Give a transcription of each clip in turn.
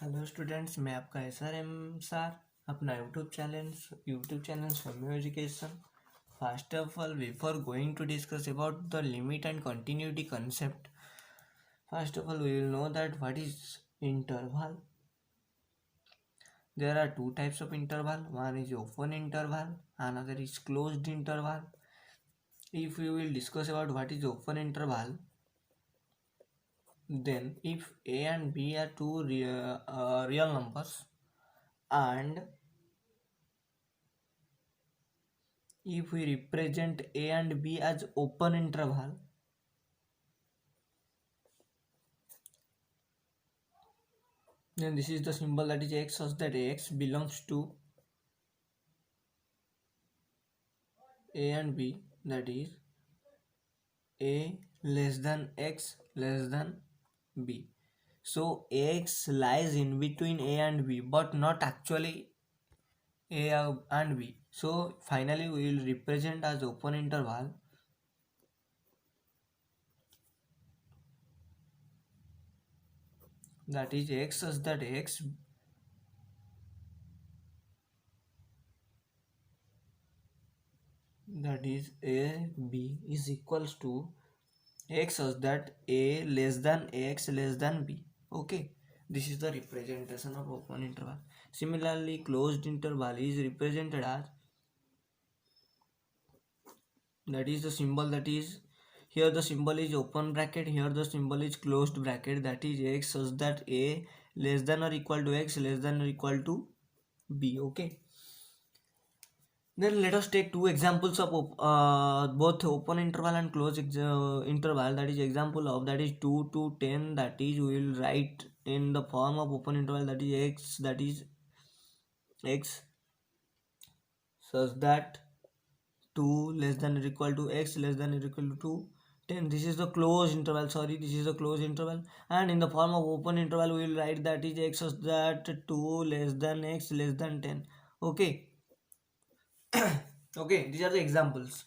Hello students, मैं आपका SRM sir अपना YouTube channel Swayam education. First of all, before going to discuss about the limit and continuity concept, first of all we will know that what is interval. There are two types of interval. One is open interval, another is closed interval. If we will discuss about what is open interval, then if a and b are two real numbers, and if we represent a and b as open interval, then this is the symbol, that is x, such that x belongs to a and b, that is a less than x less than b. So x lies in between a and b, but not actually a and b. So finally we will represent as open interval that is x, such that x that is a b is equals to x, such that a less than x less than b. Okay, this is the representation of open interval. Similarly, closed interval is represented as, that is the symbol, that is here the symbol is open bracket, here the symbol is closed bracket, that is x, such that a less than or equal to x less than or equal to b. Okay, then let us take two examples of both open interval and closed interval. That is example of, that is 2 to 10, that is we will write in the form of open interval, that is x, that is x such that 2 less than or equal to x less than or equal to 10. This is the closed interval, sorry, this is the closed interval. And in the form of open interval we will write that is x such that 2 less than x less than 10. Okay. Okay, these are the examples.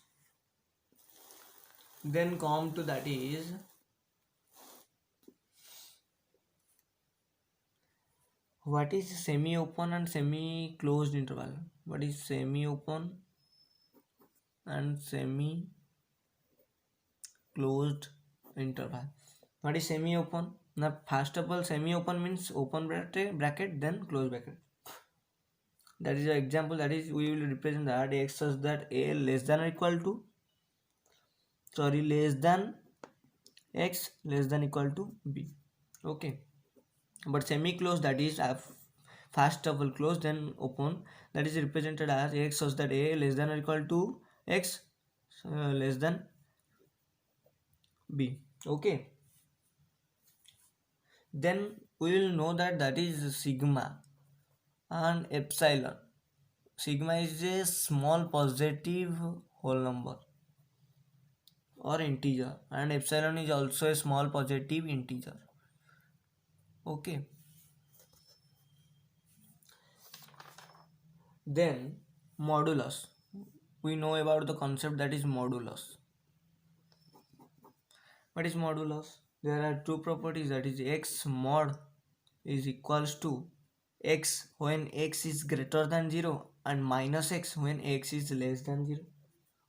Then come to, that is what is semi-open and semi-closed interval. What is semi-open and semi-closed interval? What is semi-open? Now first of all, semi-open means open bracket then close bracket. That is the example, that is we will represent that x such that a less than or equal to, sorry, less than x less than equal to b. Okay, but semi-closed, that is first of all closed then open, that is represented as x such that a less than or equal to x less than b. Okay, then we will know that that is sigma and epsilon. Sigma is a small positive whole number or integer, and epsilon is also a small positive integer. Okay, then modulus, we know about the concept, that is modulus. What is modulus? There are two properties, that is x mod is equals to x when x is greater than 0 and minus x when x is less than 0.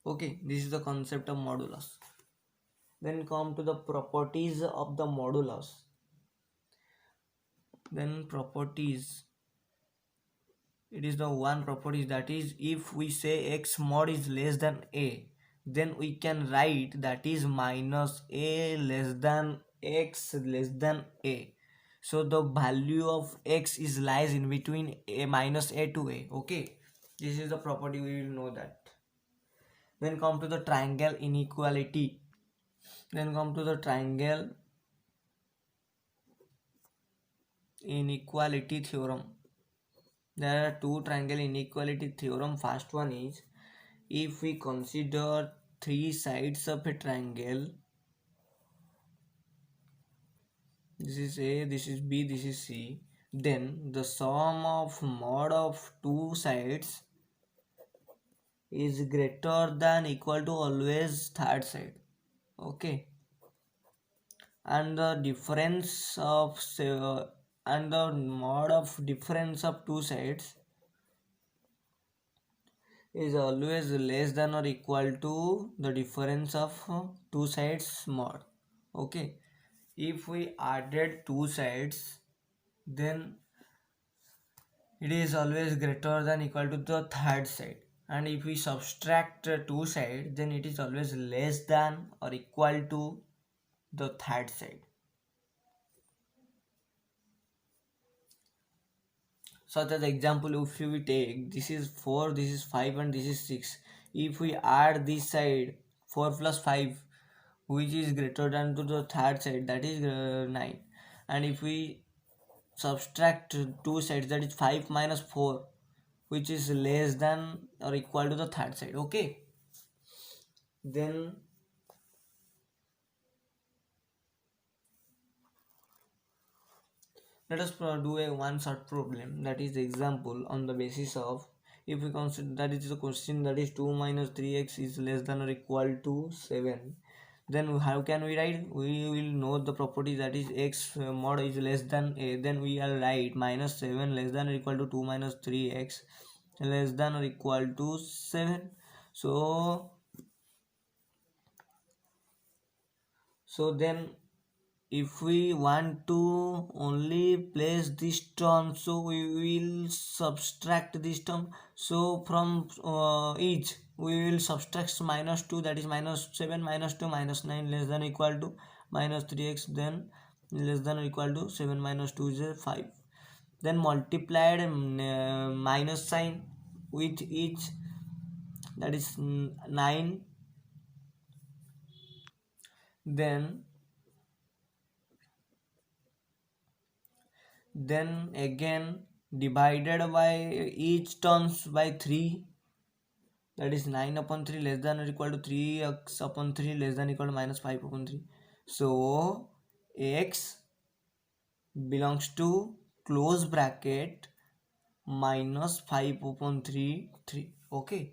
Okay, this is the concept of modulus. Then come to the properties of the modulus. Then properties, it is the one property, that is if we say x mod is less than a, then we can write that is minus a less than x less than a. So the value of x is lies in between a minus a to a. Okay, this is the property, we will know that. Then come to the triangle inequality. Then come to the triangle inequality theorem. There are two triangle inequality theorem. First one is, if we consider three sides of a triangle, this is a, this is b, this is c, then the sum of mod of two sides is greater than equal to always third side. Okay, and the difference of and the mod of difference of two sides is always less than or equal to the difference of two sides mod. Okay, if we added two sides, then it is always greater than equal to the third side, and if we subtract two sides, then it is always less than or equal to the third side. Such as example, if we take this is 4, this is 5, and this is 6, if we add this side 4 plus 5, which is greater than to the third side, that is 9, and if we subtract two sides, that is 5 minus 4, which is less than or equal to the third side. Okay, then let us do a one short problem, that is example on the basis of, if we consider that is the question, that is 2 minus 3x is less than or equal to 7, then how can we write? We will know the property, that is x mod is less than a, then we will write minus 7 less than or equal to 2 minus 3x less than or equal to 7. So then if we want to only place this term, so we will subtract this term, so from each we will subtract minus 2, that is minus 7 minus 2 minus 9 less than or equal to minus 3x, then less than or equal to 7 minus 2 is 5, then multiplied minus sign with each, that is 9, then again divided by each terms by 3, that is 9 upon 3 less than or equal to 3x upon 3 less than or equal to minus 5 upon 3. So x belongs to close bracket minus 5 upon 3 3. Okay,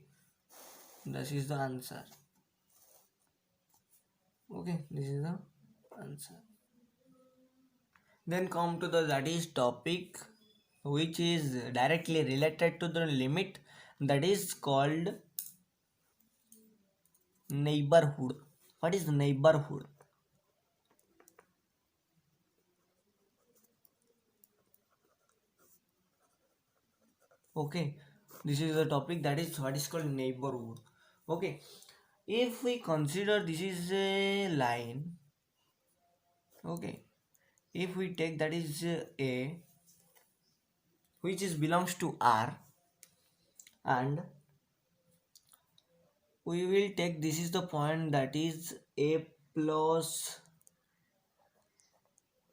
this is the answer. Okay, this is the answer. Then come to the, that is topic which is directly related to the limit, that is called neighborhood. What is neighborhood? Okay, this is the topic, that is what is called neighborhood. Okay, if we consider this is a line, okay, if we take that is a, which is belongs to R, and we will take this is the point, that is a plus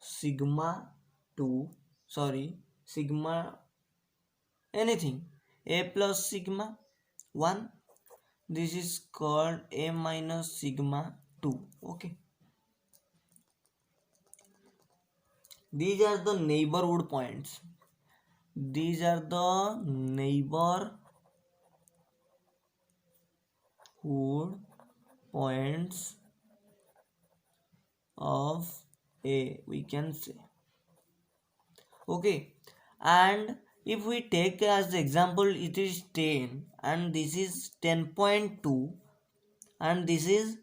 sigma 2, sorry, sigma anything, a plus sigma 1, this is called a minus sigma 2. Okay, these are the neighborhood points, these are the neighborhood points of a, we can say. Okay, and if we take as the example, it is 10 and this is 10.2 and this is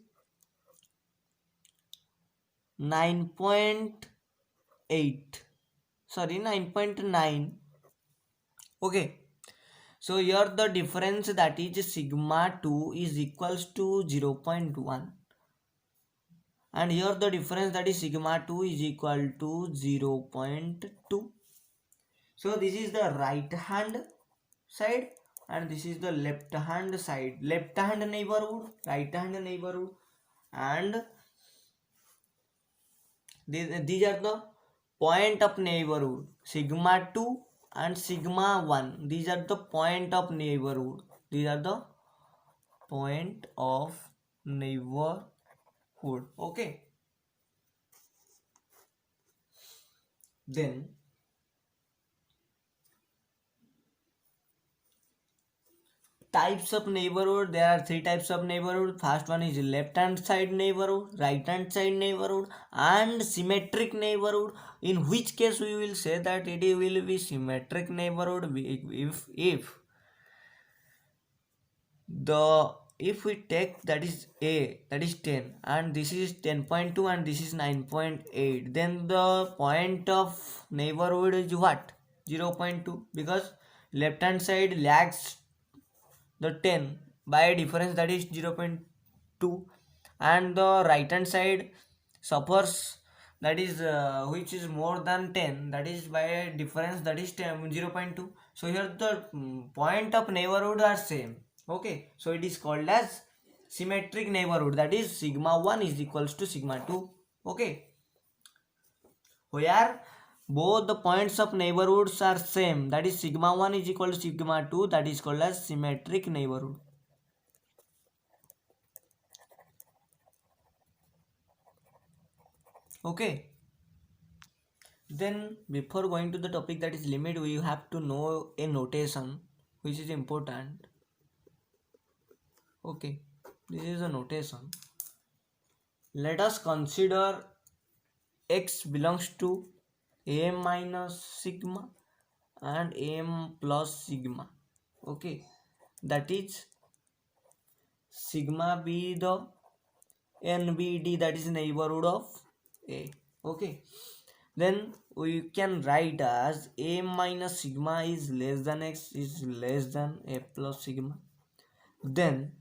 9.8, sorry 9.9. Okay, so here the difference, that is sigma 2 is equals to 0.1, and here the difference, that is sigma 2 is equal to 0.2. So this is the right hand side and this is the left hand side, left hand neighborhood, right hand neighborhood, and these are the point of neighborhood, sigma 2 and sigma 1, these are the point of neighborhood, these are the point of neighborhood. Okay, then types of neighborhood. There are three types of neighborhood. First one is left hand side neighborhood, right hand side neighborhood, and symmetric neighborhood. In which case we will say that it will be symmetric neighborhood if the if we take that is a, that is 10, and this is 10.2 and this is 9.8, then the point of neighborhood is what? 0.2, because left hand side lags the 10 by a difference that is 0.2, and the right hand side suffers, that is which is more than 10, that is by a difference that is 10, 0.2. So here the point of neighborhood are same. Okay, so it is called as symmetric neighborhood, that is sigma 1 is equals to sigma 2. Okay, where both the points of neighborhoods are same, that is sigma 1 is equal to sigma 2, that is called as symmetric neighborhood. Okay, then before going to the topic that is limit, we have to know a notation which is important. Okay, this is a notation. Let us consider x belongs to a minus sigma and am plus sigma. Okay, that is sigma be the nbd, that is neighborhood of a. Okay, then we can write as a minus sigma is less than x is less than a plus sigma. Then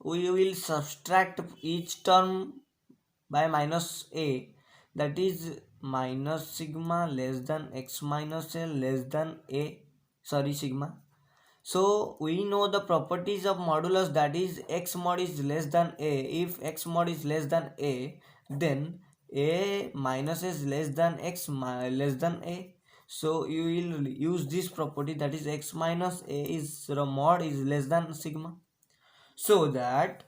we will subtract each term by minus a, that is minus sigma less than x minus a less than a, sorry, sigma. So we know the properties of modulus, that is x mod is less than a. If x mod is less than a, then a minus is less than x less than a. So you will use this property, that is x minus a is mod is less than sigma. So that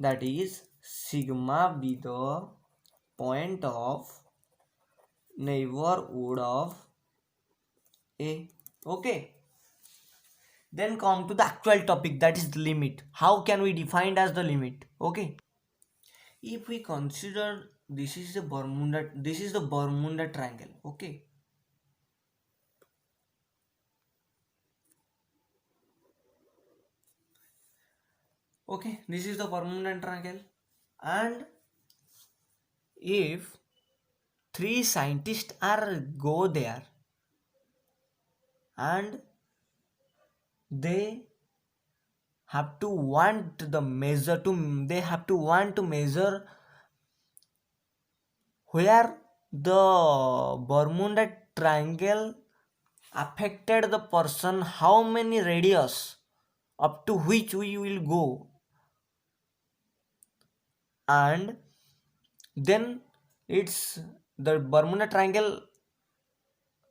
is sigma be the point of neighborhood of a. Okay, then come to the actual topic, that is the limit. How can we define as the limit? Okay, if we consider this is the Bermuda triangle. Okay, this is the Bermuda triangle, and if three scientists are go there and they have to want the measure to they have to want to measure where the Bermuda triangle affected the person, how many radius up to which we will go, and then it's the Bermuda triangle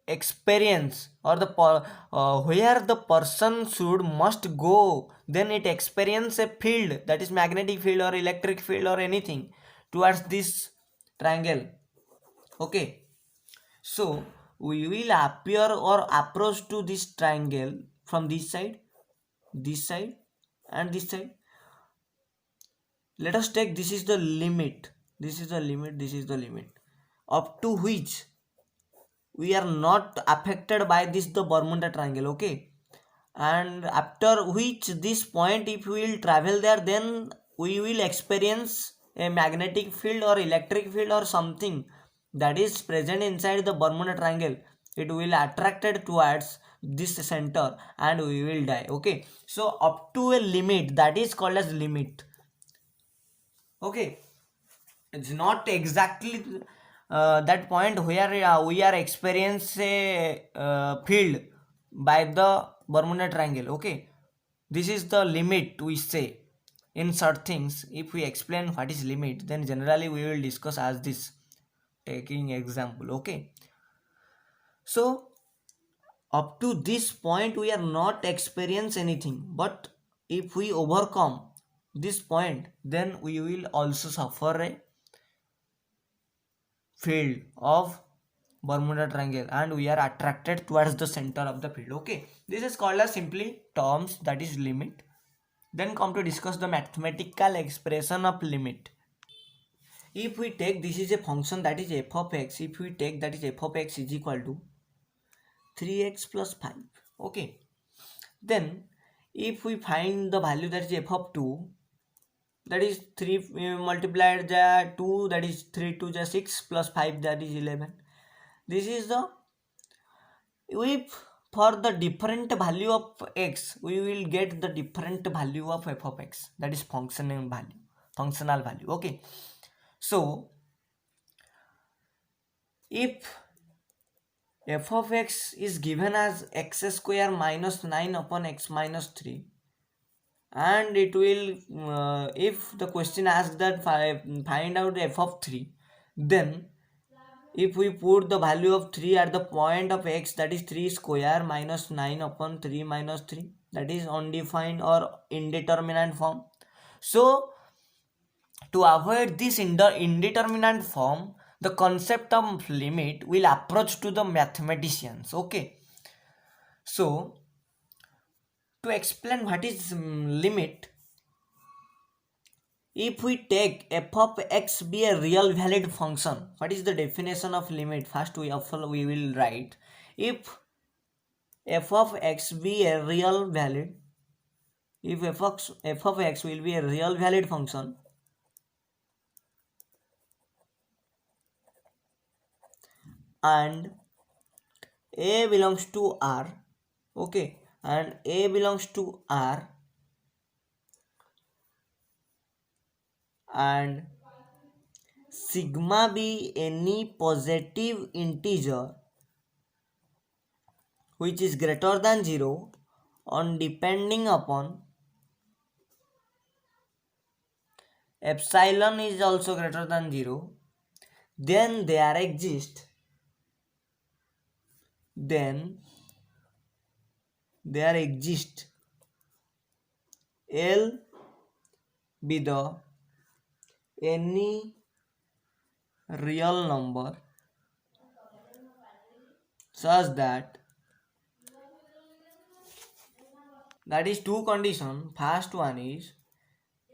experience, or the where the person should must go, then it experience a field, that is magnetic field or electric field or anything towards this triangle. Okay, so we will appear or approach to this triangle from this side, and this side. Let us take this is the limit, this is the limit, this is the limit up to which we are not affected by this the Bermuda triangle. Okay, and after which this point if we will travel there, then we will experience a magnetic field or electric field or something that is present inside the Bermuda triangle. It will attracted towards this center and we will die. Okay, so up to a limit, that is called as limit. Okay, it's not exactly that point where we are experience a field by the Bermuda triangle. Okay, this is the limit we say in short things. If we explain what is limit, then generally we will discuss as this, taking example. Okay, so up to this point we are not experience anything, but if we overcome this point, then we will also suffer a field of Bermuda Triangle, and we are attracted towards the center of the field. Okay, this is called as simply terms, that is limit. Then come to discuss the mathematical expression of limit. If we take this is a function that is f of x, if we take that is f of x is equal to 3x plus 5. Okay, then if we find the value that is f of 2, that is 3 multiplied the 2, that is 3 to the 6 plus 5, that is 11. This is the, if for the different value of x we will get the different value of f of x, that is functional value. Okay, so if f of x is given as x square minus 9 upon x minus 3, and it will if the question asks that find out f of 3, then if we put the value of 3 at the point of x, that is 3 square minus 9 upon 3 minus 3, that is undefined or indeterminate form. So to avoid this indeterminate form, the concept of limit will approach to the mathematicians. Okay, so to explain what is limit, if we take f of x be a real valid function, what is the definition of limit? First we will write, if f of x be a real valid, if f of x will be a real valid function, and a belongs to R, okay, and a belongs to R, and sigma be any positive integer which is greater than 0 on depending upon epsilon is also greater than 0, then there exist L be the any real number such that is two condition. First one is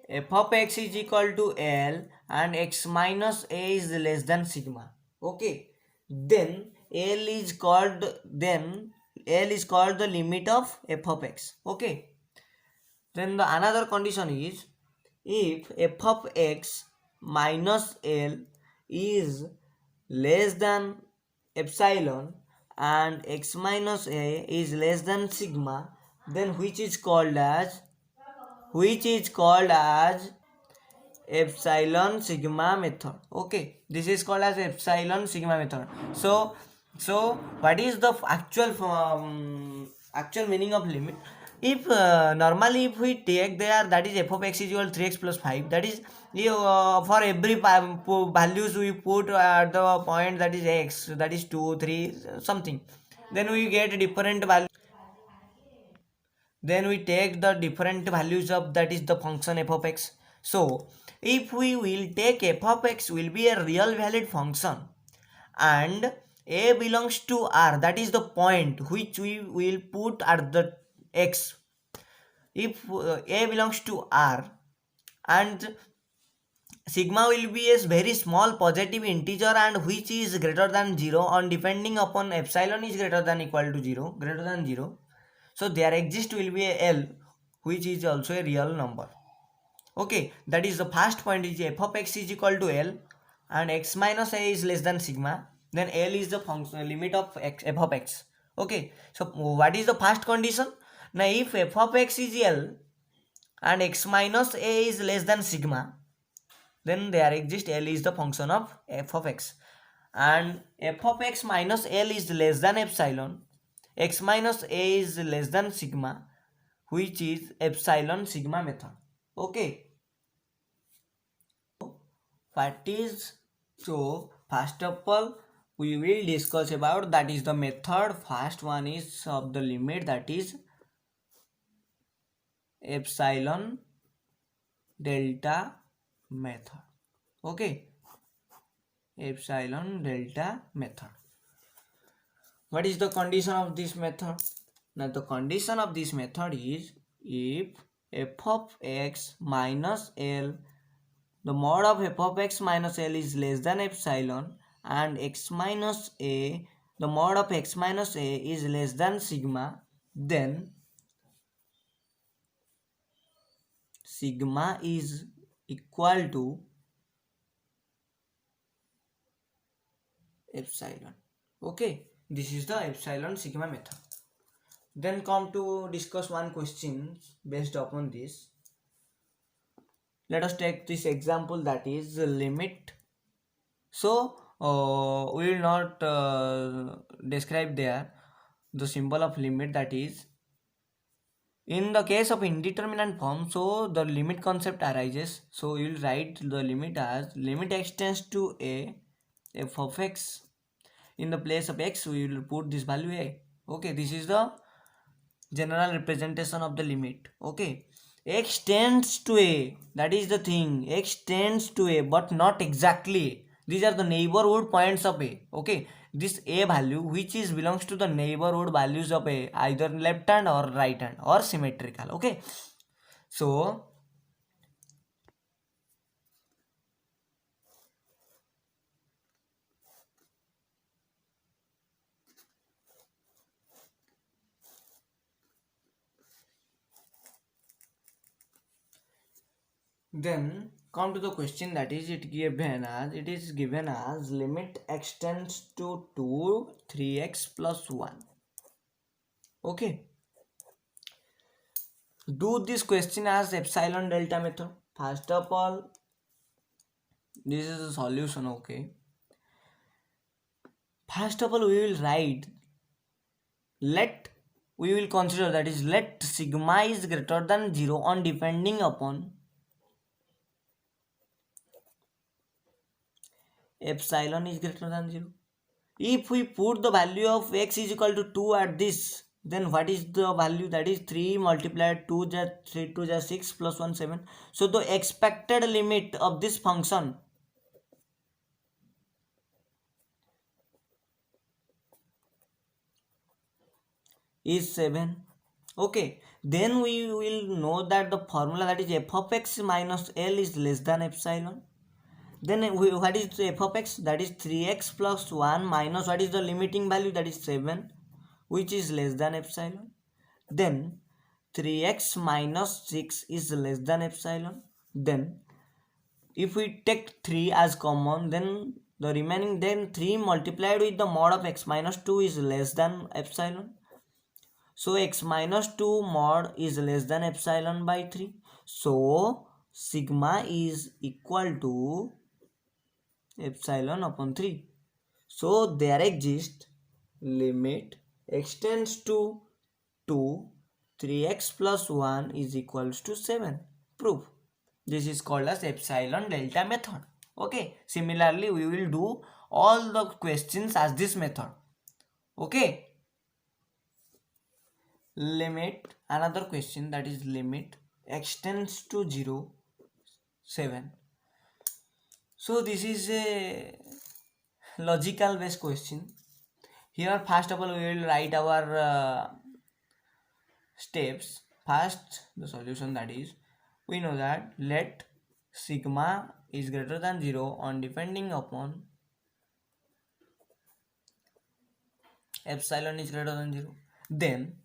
f of x is equal to L and x minus a is less than sigma. Okay, then L is called the limit of f of x. Okay, then the another condition is if f of x minus L is less than epsilon and x minus a is less than sigma, then which is called as epsilon sigma method. Okay, this is called as epsilon sigma method. So what is the actual meaning of limit? If normally if we take there, that is f of x is equal to 3x plus 5, that is for every values we put at the point that is x, that is 2 3 something, then we get different value, then we take the different values of that is the function f of x. So if we will take f of x will be a real valid function, and a belongs to R, that is the point which we will put at the x. If a belongs to R and sigma will be a very small positive integer and which is greater than 0 on depending upon epsilon is greater than equal to 0, so there exist will be a L which is also a real number. Okay, that is the first point is f of x is equal to L and x minus a is less than sigma, then L is the function limit of x, f of x. Okay, so what is the first condition? Now if f of x is L and x minus a is less than sigma, then there exists L is the function of f of x, and f of x minus L is less than epsilon, x minus a is less than sigma, which is epsilon sigma method. Okay, what is, so first of all we will discuss about that is the method. First one is of the limit, that is epsilon delta method. Okay, epsilon delta method. What is the condition of this method? Now the condition of this method is if f of x minus L, the mod of f of x minus L is less than epsilon, and x minus a, the mod of x minus a is less than sigma, then sigma is equal to epsilon. Okay, this is the epsilon sigma method. Then come to discuss one question based upon this. Let us take this example, that is the limit. So we will not describe there the symbol of limit, that is in the case of indeterminate form. So the limit concept arises. So you will write the limit as limit extends to a f of x. In the place of x we will put this value a. Okay, this is the general representation of the limit. Okay, x tends to a, that is the thing, x tends to a but not exactly a. These are the neighborhood points of a. Okay, this a value which is belongs to the neighborhood values of a, either left hand or right hand or symmetrical. Okay, so then come to the question, that is it is given as limit extends to 2 3x plus 1. Okay, do this question as epsilon delta method. First of all, this is the solution. Okay, first of all we will write, let we will consider, that is let sigma is greater than 0 on depending upon epsilon is greater than 0. If we put the value of x is equal to 2 at this, then what is the value? That is 3 multiplied 2 3 2 6 plus 1 7. So the expected limit of this function is 7. Okay, then we will know that the formula, that is f of x minus L is less than epsilon. Then what is f of x? That is 3x plus 1 minus what is the limiting value? That is 7, which is less than epsilon. Then 3x minus 6 is less than epsilon. Then if we take 3 as common, then the remaining, then 3 multiplied with the mod of x minus 2 is less than epsilon. So x minus 2 mod is less than epsilon by 3. So sigma is equal to epsilon upon 3. So there exists limit extends to 2 3x plus 1 is equals to 7. Proof. This is called as epsilon delta method. Okay, similarly we will do all the questions as this method. Okay, limit, another question, that is limit extends to 0 7. So this is a logical based question. Here first of all we will write our steps. First the solution, that is we know that let sigma is greater than 0 on depending upon epsilon is greater than 0. Then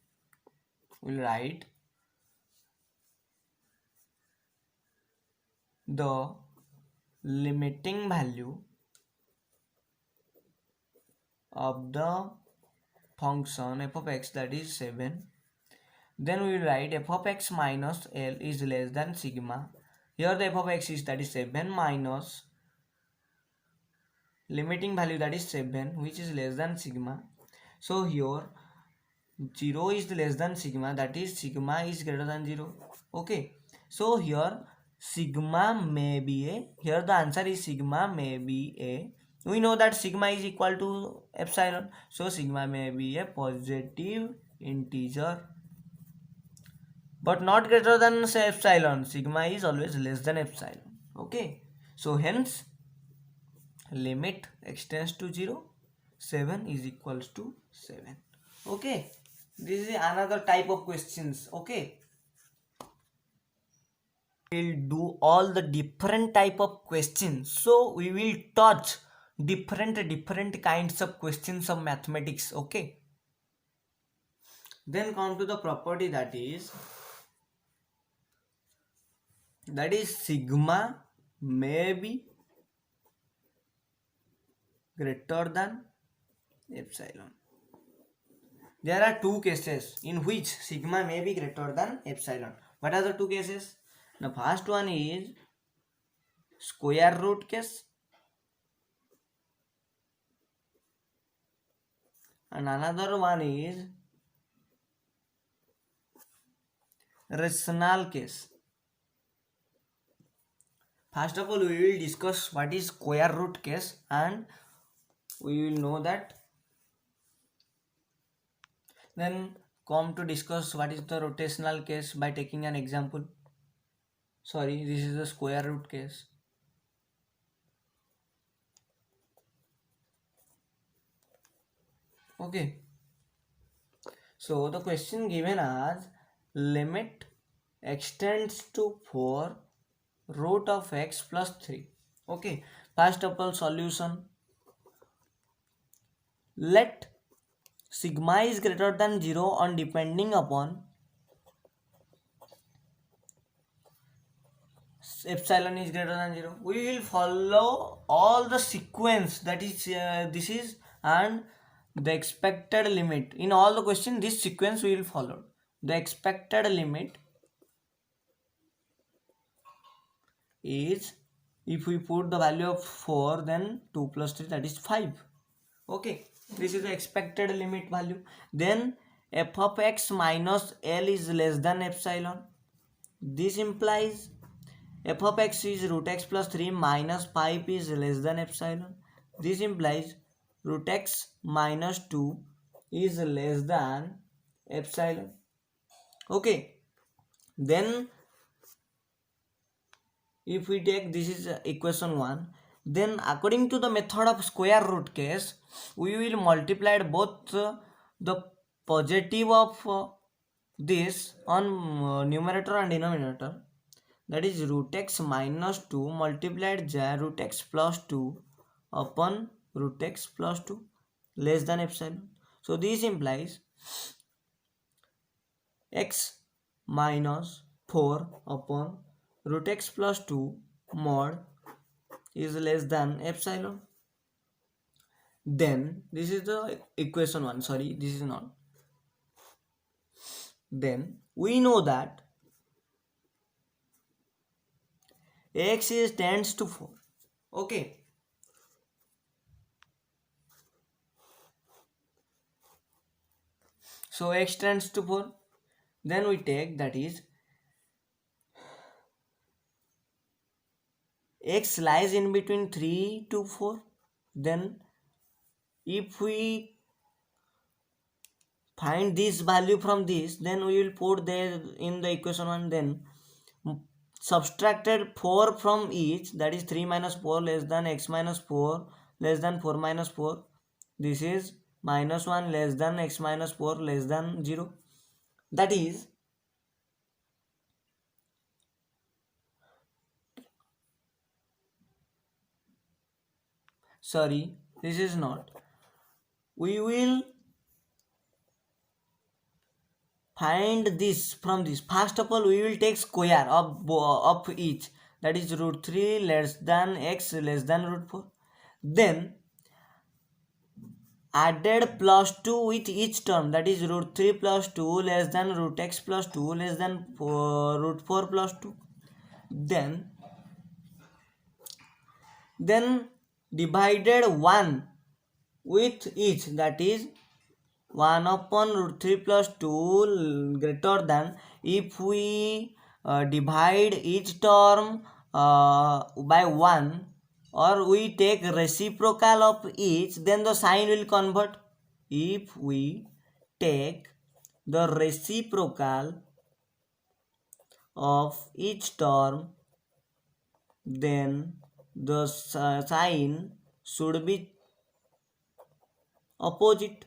we will write the limiting value of the function f of x, that is 7. Then we will write f of x minus L is less than sigma. Here the f of x is, that is 7 minus limiting value, that is 7, which is less than sigma. So here 0 is less than sigma, that is sigma is greater than 0. Okay, so here sigma may be a, here the answer is sigma may be a. We know that sigma is equal to epsilon, so sigma may be a positive integer but not greater than say epsilon. Sigma is always less than epsilon. Okay, so hence limit extends to 0 7 is equals to 7. Okay, this is another type of questions. Okay, we'll do all the different type of questions, so we will touch different kinds of questions of mathematics. Okay, then come to the property that is sigma may be greater than epsilon. There are two cases in which sigma may be greater than epsilon. What are the two cases? The first one is square root case and another one is rational case. First of all, we will discuss what is square root case and we will know that. Then come to discuss what is the rotational case by taking an example. Sorry, this is the square root case. Okay. So the question given as limit extends to 4 root of x plus 3. Okay. First of all, solution. Let sigma is greater than 0 on depending upon epsilon is greater than 0. We will follow all the sequence that is this is and the expected limit. In all the questions, this sequence we will follow. The expected limit is, if we put the value of 4, then 2 plus 3, that is 5. Okay, this is the expected limit value. Then f of x minus L is less than epsilon. This implies f of x is root x plus 3 minus 5 is less than epsilon. This implies root x minus 2 is less than epsilon. Okay, then if we take this is equation 1, then according to the method of square root case, we will multiply both the positive of this on numerator and denominator, that is root x minus 2 multiplied by root x plus 2 upon root x plus 2 less than epsilon. So this implies x minus 4 upon root x plus 2 mod is less than epsilon. Then this is the equation 1. Sorry, this is not. Then we know that x is tends to 4. Okay. So x tends to 4. Then we take that is x lies in between 3 to 4. Then if we find this value from this, then we will put there in the equation 1. Then subtracted 4 from each, that is 3 minus 4 less than x minus 4 less than 4 minus 4. This is minus 1 less than x minus 4 less than 0. That is sorry, this is not. We will find this from this. First of all, we will take square of each, that is root 3 less than x less than root 4. Then added plus 2 with each term, that is root 3 plus 2 less than root x plus 2 less than root 4 plus 2. Then divided 1 with each, that is 1 upon root 3 plus 2 greater than, if we divide each term by 1 or we take reciprocal of each, then the sign will convert. If we take the reciprocal of each term, then the sign should be opposite,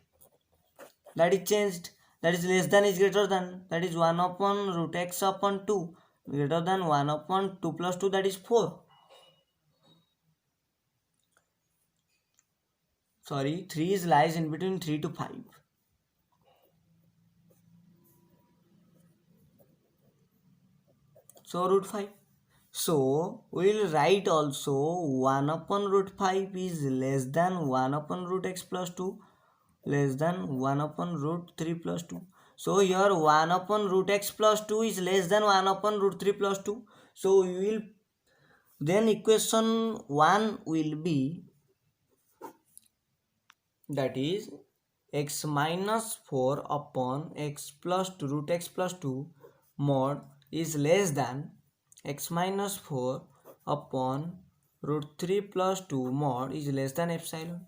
that is changed, that is less than is greater than, that is 1 upon root x upon 2, greater than 1 upon 2 plus 2, that is 4. Sorry, 3 is lies in between 3 to 5. So root 5. So we'll write also 1 upon root 5 is less than 1 upon root x plus 2, less than 1 upon root 3 plus 2. So here 1 upon root x plus 2 is less than 1 upon root 3 plus 2. So we will, then equation 1 will be, that is x minus 4 upon x plus 2 root x plus 2 mod is less than x minus 4 upon root 3 plus 2 mod is less than epsilon.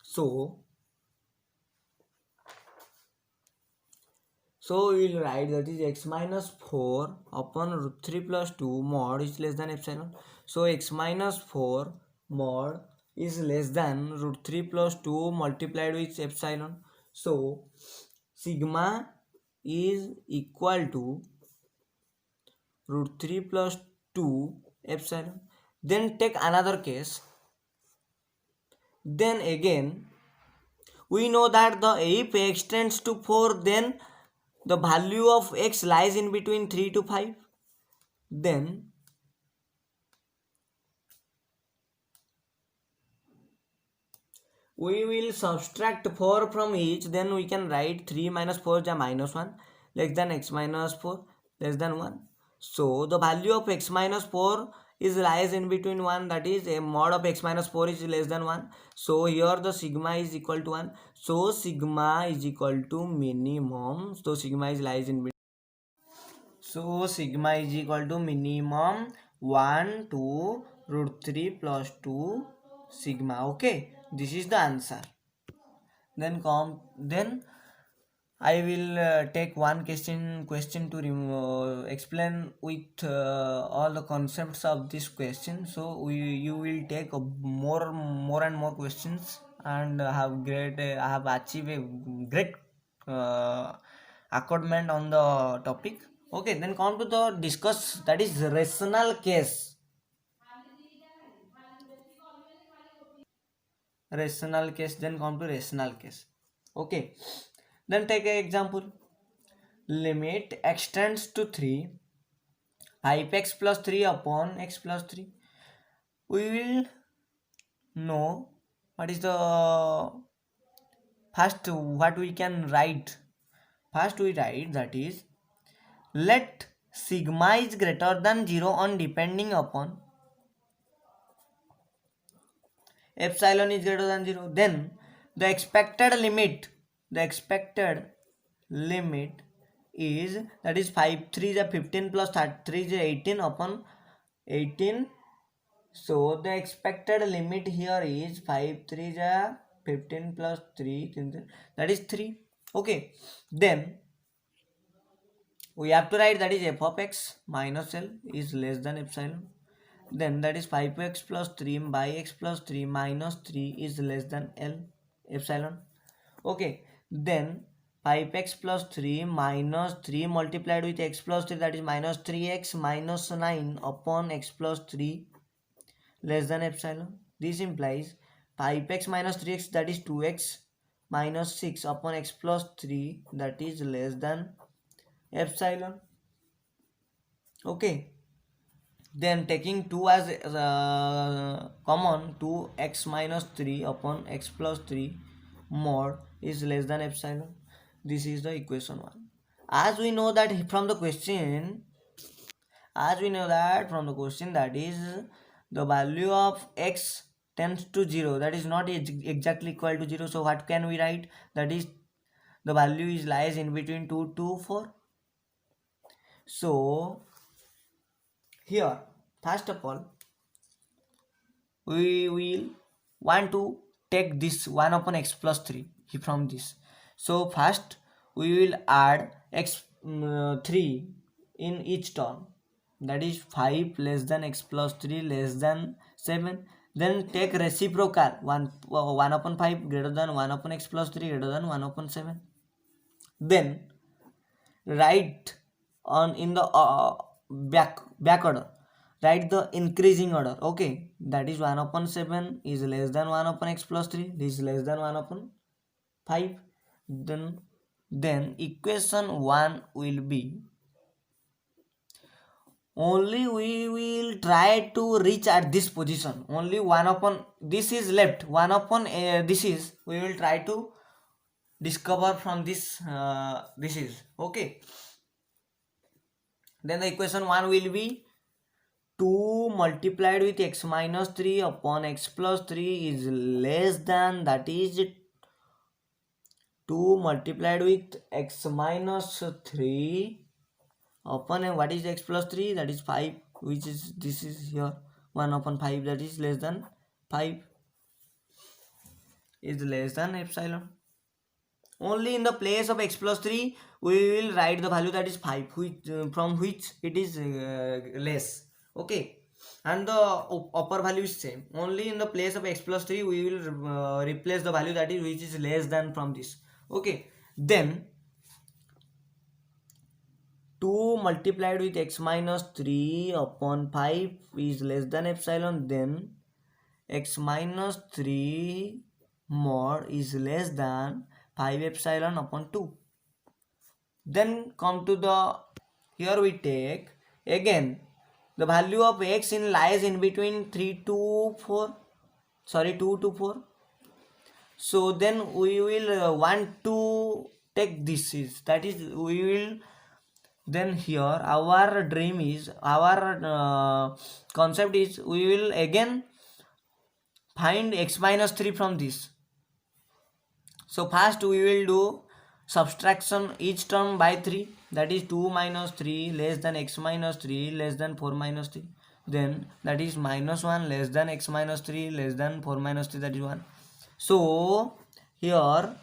So we will write, that is x minus 4 upon root 3 plus 2 mod is less than epsilon. So x minus 4 mod is less than root 3 plus 2 multiplied with epsilon. So sigma is equal to root 3 plus 2 epsilon. Then take another case. Then again we know that the if x tends to 4, then the value of x lies in between 3 to 5. Then we will subtract 4 from each, then we can write 3 minus 4 is minus 1, less than x minus 4, less than 1. So the value of x minus 4 is lies in between 1, that is a mod of x minus 4 is less than 1. So here the sigma is equal to 1. So sigma is equal to minimum. So sigma is lies in between. So sigma is equal to minimum 1 to root 3 plus 2 sigma. Okay, this is the answer. Then I will take one question to explain with all the concepts of this question. So you will take more and more questions, and I have achieved a great accordment on the topic. Okay, then come to the discuss, that is rational case. Rational case, then come to rational case. Okay, then take an example. Limit x tends to 3, 5x plus 3 upon x plus 3. We will know what is the first, what we can write. First we write, that is let sigma is greater than 0 on depending upon epsilon is greater than 0. Then the expected limit is, that is 5 3 is 15 plus 3 is 18 upon 18. So the expected limit here is 5 3 is 15 plus 3, that is 3. Okay, then we have to write, that is f of x minus L is less than epsilon. Then that is 5x plus 3 by x plus 3 minus 3 is less than L epsilon. Okay, then 5x plus 3 minus 3 multiplied with x plus 3, that is minus 3x minus 9 upon x plus 3 less than epsilon. This implies 5x minus 3x, that is 2x minus 6 upon x plus 3, that is less than epsilon. Okay, then taking 2 as common, 2x minus 3 upon x plus 3 mod is less than epsilon. This is the equation 1. As we know that from the question, that is the value of x tends to 0, that is not exactly equal to 0. So what can we write? That is the value is lies in between 2 to 4. So here, first of all, we will want to take this 1 upon x plus 3 from this. So first we will add x 3 in each term, that is 5 less than x plus 3 less than 7. then take reciprocal 1 upon 5 greater than 1 upon x plus 3 greater than 1 upon 7. Then write on in the back order, write the increasing order. Okay, that is 1 upon 7 is less than 1 upon x plus 3, this is less than 1 upon 5. Then equation 1 will be, only we will try to reach at this position, only 1 upon this is left, 1 upon this is, we will try to discover from this this is. Okay, then the equation 1 will be 2 multiplied with x minus 3 upon x plus 3 is less than, that is 2 multiplied with x minus 3 upon what is x plus 3, that is 5, which is this is here 1 upon 5, that is less than 5, is less than epsilon. Only in the place of x plus 3 we will write the value that is 5, which from which it is less. Okay, and the upper value is same, only in the place of x plus 3 we will replace the value that is which is less than from this. Okay, then 2 multiplied with x minus 3 upon 5 is less than epsilon, then x minus 3 mod is less than 5 epsilon upon 2. Then come to the, here we take again the value of x in lies in between 3 to 4, sorry 2 to 4. So then we will want to take this is, that is we will, then here our dream is, our concept is, we will again find x minus 3 from this. So first we will do subtraction each term by 3, that is 2 minus 3 less than x minus 3 less than 4 minus 3, then that is minus 1 less than x minus 3 less than 4 minus 3, that is 1. So here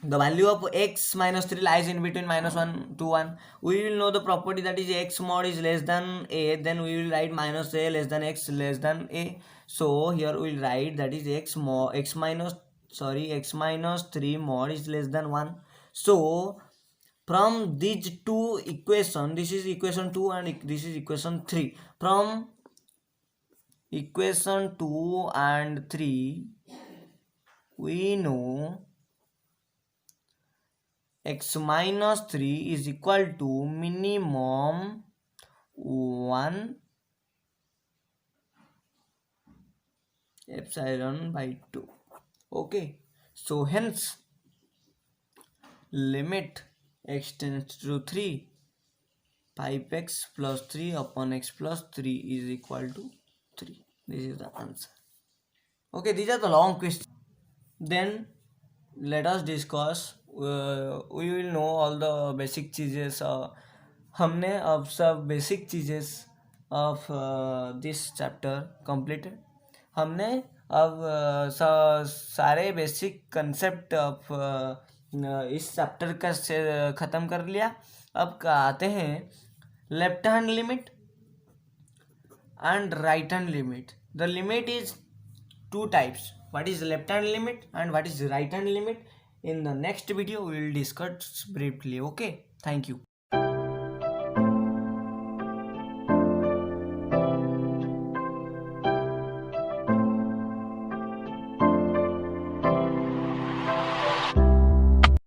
the value of x minus 3 lies in between minus 1 to 1. We will know the property that is x mod is less than a, then we will write minus a less than x less than a. So here we will write that is x minus 3 mod is less than 1. So from these two equation, this is equation 2 and this is equation 3. From equation 2 and 3 we know x minus 3 is equal to minimum 1 epsilon by 2. Okay, so hence limit x tends to 3, 5x plus 3 upon x plus 3 is equal to 3. This is the answer. Okay, these are the long questions. Then let us discuss, we will know all the basic चीज़ें. हमने अब सब basic चीज़ें of this chapter completed. हमने अब सारे basic concept of इस chapter का ख़त्म कर लिया. अब आते हैं left hand limit and right hand limit. The limit is two types. What is left hand limit and what is right hand limit? In the next video we will discuss briefly. Okay, thank you.